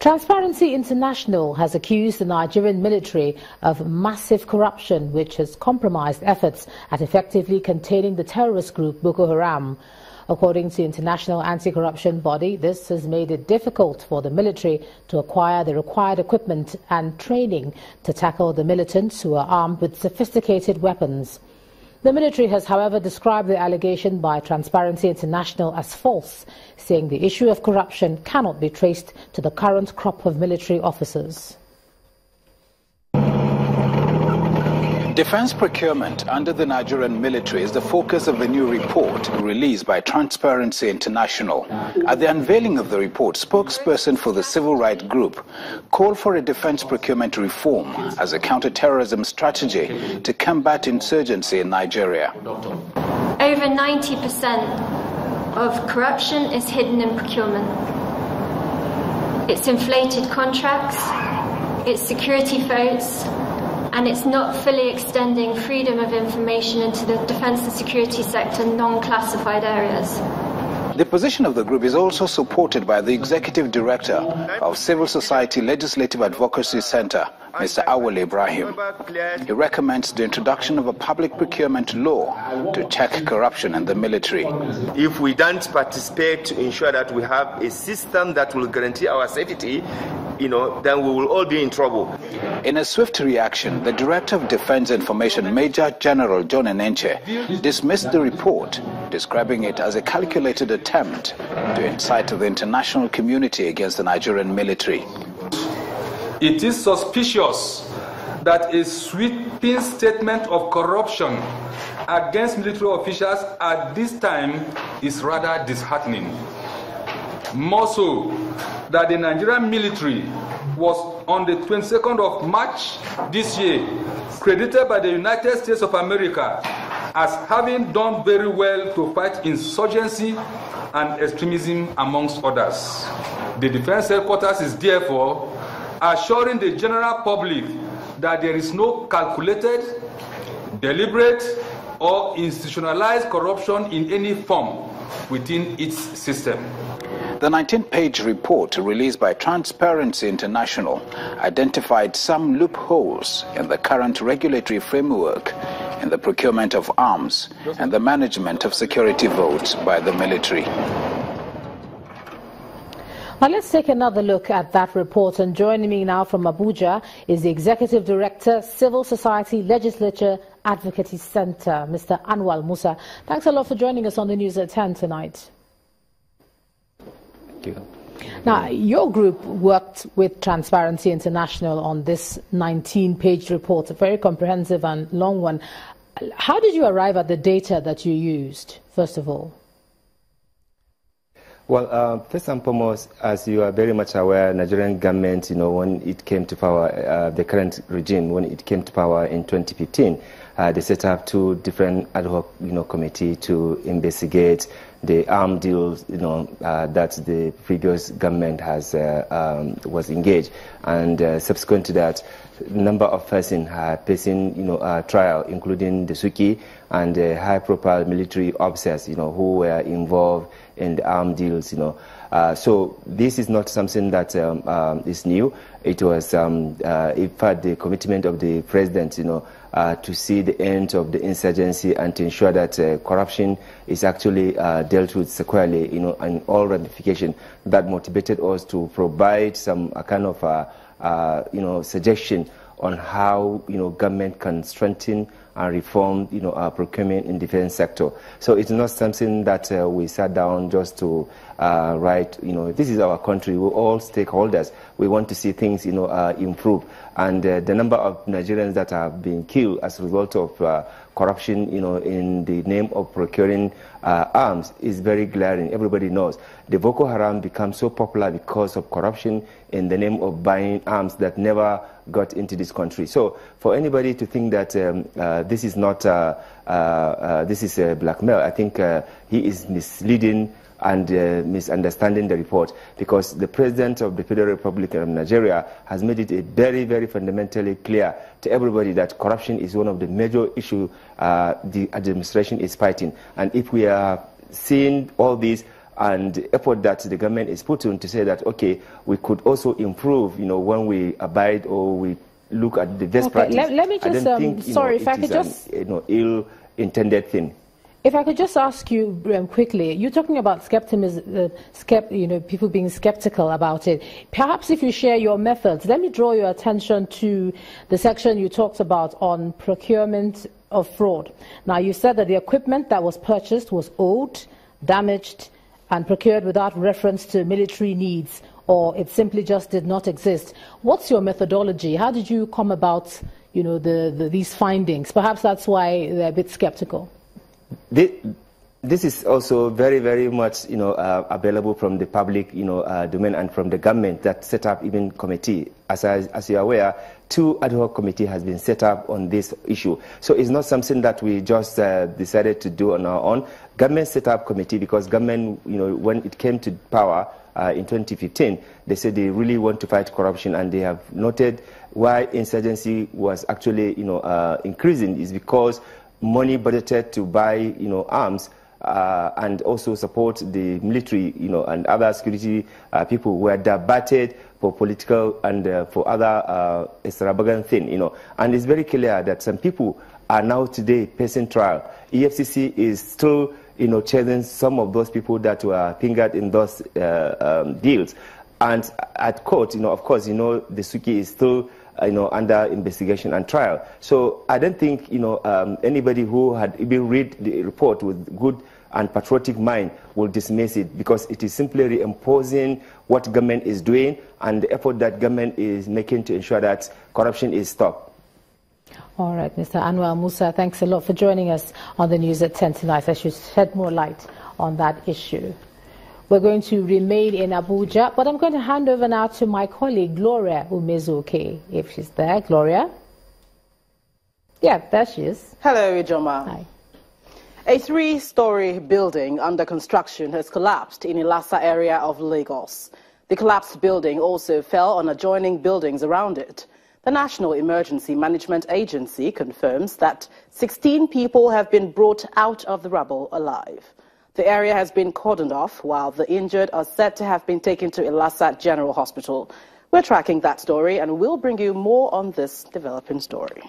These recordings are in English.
Transparency International has accused the Nigerian military of massive corruption, which has compromised efforts at effectively containing the terrorist group Boko Haram. According to the international anti-corruption body, this has made it difficult for the military to acquire the required equipment and training to tackle the militants who are armed with sophisticated weapons. The military has, however, described the allegation by Transparency International as false, saying the issue of corruption cannot be traced to the current crop of military officers. Defense procurement under the Nigerian military is the focus of a new report released by Transparency International. At the unveiling of the report, spokesperson for the civil rights group called for a defense procurement reform as a counter-terrorism strategy to combat insurgency in Nigeria. Over 90% of corruption is hidden in procurement. It's inflated contracts, it's security votes, and it's not fully extending freedom of information into the defense and security sector non-classified areas. The position of the group is also supported by the Executive Director of Civil Society Legislative Advocacy Center, Mr. Awal Ibrahim. He recommends the introduction of a public procurement law to check corruption in the military. If we don't participate to ensure that we have a system that will guarantee our safety, then we will all be in trouble. In a swift reaction, the Director of Defense Information, Major General John Enenche, dismissed the report, describing it as a calculated attempt to incite the international community against the Nigerian military. It is suspicious that a sweeping statement of corruption against military officials at this time is rather disheartening. More so that the Nigerian military was on the 22nd of March this year credited by the United States of America as having done very well to fight insurgency and extremism amongst others. The Defense Headquarters is therefore assuring the general public that there is no calculated, deliberate, or institutionalized corruption in any form within its system. The 19-page report released by Transparency International identified some loopholes in the current regulatory framework in the procurement of arms and the management of security votes by the military. Now let's take another look at that report, and joining me now from Abuja is the Executive Director, Civil Society Legislature Advocacy Center, Mr. Anwar Moussa. Thanks a lot for joining us on the News at 10 tonight. Thank you. Now, your group worked with Transparency International on this 19-page report, a very comprehensive and long one. How did you arrive at the data that you used, first of all? Well, first and foremost, as you are very much aware, Nigerian government, when it came to power, the current regime, when it came to power in 2015, they set up two different ad hoc, committee to investigate the arms deals, that the previous government has was engaged, and subsequent to that, number of persons facing, trial, including the Suki and high-profile military officers, who were involved in the arms deals, So this is not something that is new. It was, in fact, the commitment of the president, to see the end of the insurgency and to ensure that corruption is actually dealt with squarely, and all ramification that motivated us to provide some kind of, suggestion on how, government can strengthen and reform, our procurement in defense sector. So it's not something that we sat down just to write, this is our country, we're all stakeholders. We want to see things, improve. And the number of Nigerians that have been killed as a result of corruption, in the name of procuring arms is very glaring. Everybody knows. The Boko Haram became so popular because of corruption in the name of buying arms that never got into this country. So for anybody to think that this is not, this is blackmail, I think he is misleading and misunderstanding the report, because the President of the Federal Republic of Nigeria has made it very, very fundamentally clear to everybody that corruption is one of the major issues the administration is fighting. And if we are seeing all this and the effort that the government is putting to say that, okay, we could also improve, when we abide or we look at the best practice. Let me just, sorry, if I could just... ill-intended thing. If I could just ask you quickly, you're talking about skepticism, people being skeptical about it. Perhaps if you share your methods, let me draw your attention to the section you talked about on procurement of fraud. Now, you said that the equipment that was purchased was old, damaged, and procured without reference to military needs, or it simply just did not exist. What's your methodology? How did you come about, these findings? Perhaps that's why they're a bit skeptical. This is also very, very much, available from the public, domain and from the government that set up even committee. As you're aware, 2 ad hoc committee has been set up on this issue. So it's not something that we just decided to do on our own. Government set up committee because government, when it came to power in 2015, they said they really want to fight corruption, and they have noted why insurgency was actually, increasing is because money budgeted to buy, arms and also support the military, and other security people were diverted for political and for other extravagant things, And it's very clear that some people are now today facing trial. EFCC is still, chasing some of those people that were fingered in those deals. And at court, of course, the Suki is still under investigation and trial. So I don't think, anybody who had even read the report with good and patriotic mind will dismiss it, because it is simply reimposing what government is doing and the effort that government is making to ensure that corruption is stopped. All right, Mr. Anwar Moussa, thanks a lot for joining us on the news at 10 tonight. I should shed more light on that issue. We're going to remain in Abuja, but I'm going to hand over now to my colleague, Gloria Umezuoke, if she's there. Gloria? Yeah, there she is. Hello, Ijoma. Hi. A 3-story building under construction has collapsed in Ilasa area of Lagos. The collapsed building also fell on adjoining buildings around it. The National Emergency Management Agency confirms that 16 people have been brought out of the rubble alive. The area has been cordoned off, while the injured are said to have been taken to Ilasa General Hospital. We're tracking that story, and we'll bring you more on this developing story.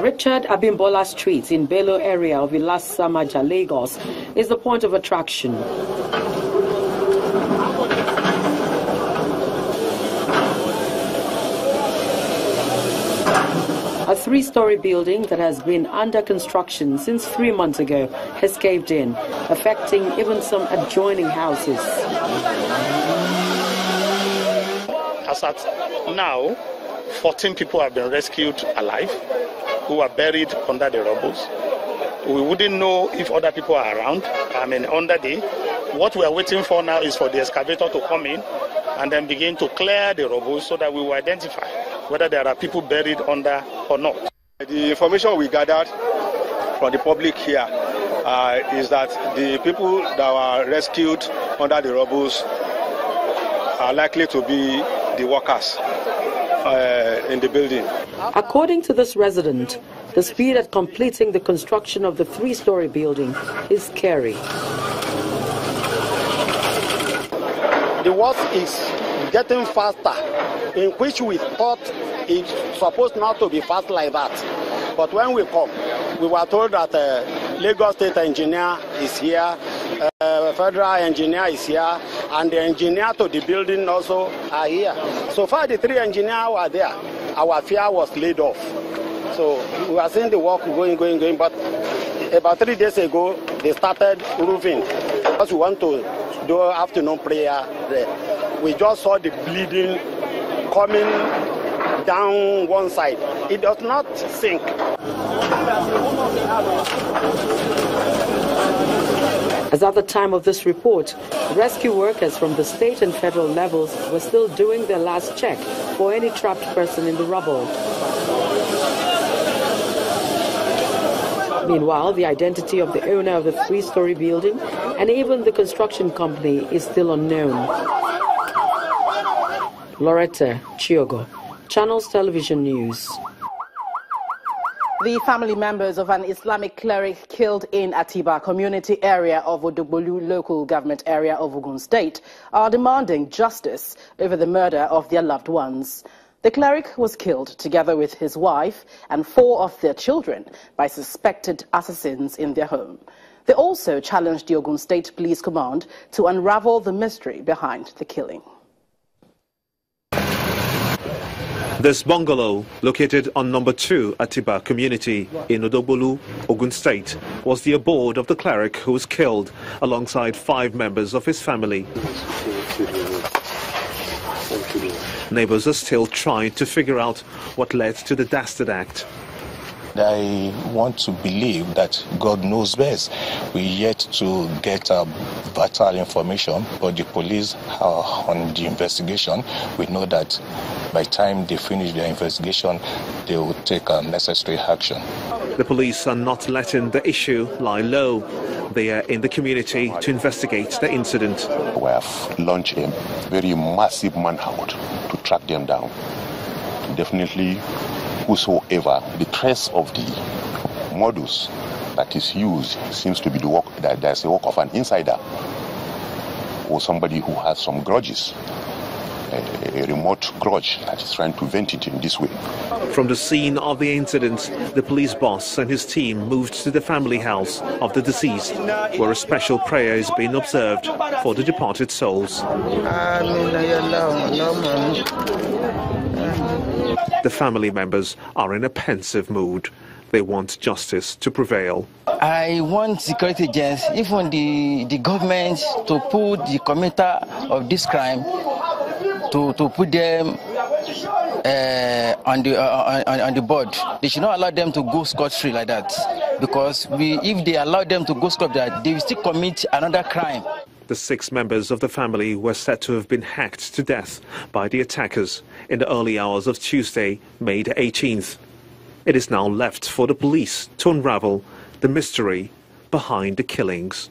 Richard Abimbola Street in Bello area of Ilasa Maja, Lagos, is the point of attraction. A 3-story building that has been under construction since 3 months ago has caved in, affecting even some adjoining houses. As at now, 14 people have been rescued alive who were buried under the rubble. We wouldn't know if other people are around, under the. What we are waiting for now is for the excavator to come in and then begin to clear the rubble so that we will identify whether there are people buried under or not. The information we gathered from the public here is that the people that were rescued under the rubble are likely to be the workers in the building. According to this resident, the speed at completing the construction of the 3-story building is scary. The work is getting faster, in which we thought it's supposed not to be fast like that. But when we come, we were told that Lagos State engineer is here, federal engineer is here, and the engineer to the building also are here. So far, the 3 engineers were there. Our fear was laid off. So we were seeing the work going, but about 3 days ago, they started roofing. Because we want to do afternoon prayer there. We just saw the bleeding coming down one side. It does not sink. As at the time of this report, rescue workers from the state and federal levels were still doing their last check for any trapped person in the rubble. Meanwhile, the identity of the owner of the 3-story building and even the construction company is still unknown. Loretta Chiogo, Channels Television News. The family members of an Islamic cleric killed in Atiba community area of Odogbolu local government area of Ogun State are demanding justice over the murder of their loved ones. The cleric was killed together with his wife and 4 of their children by suspected assassins in their home. They also challenged the Ogun State Police Command to unravel the mystery behind the killing. This bungalow, located on number 2 Atiba community in Odogbolu, Ogun State, was the abode of the cleric who was killed alongside 5 members of his family. Neighbors are still trying to figure out what led to the dastard act. I want to believe that God knows best. We yet to get vital information, but the police are on the investigation. We know that by the time they finish their investigation, they will take necessary action. The police are not letting the issue lie low. They are in the community to investigate the incident. We have launched a very massive manhunt to track them down. Definitely, whosoever, the trace of the modus that is used seems to be the work, that there's a work of an insider or somebody who has some grudges, a remote grudge that is trying to vent it in this way. From the scene of the incident, the police boss and his team moved to the family house of the deceased, where a special prayer is being observed for the departed souls. The family members are in a pensive mood. They want justice to prevail. I want security agents, even the government, to put the committer of this crime, to put them on the board. They should not allow them to go scot-free like that, because if they allow them to go scot-free, they will still commit another crime. The 6 members of the family were said to have been hacked to death by the attackers in the early hours of Tuesday, May the 18th. It is now left for the police to unravel the mystery behind the killings.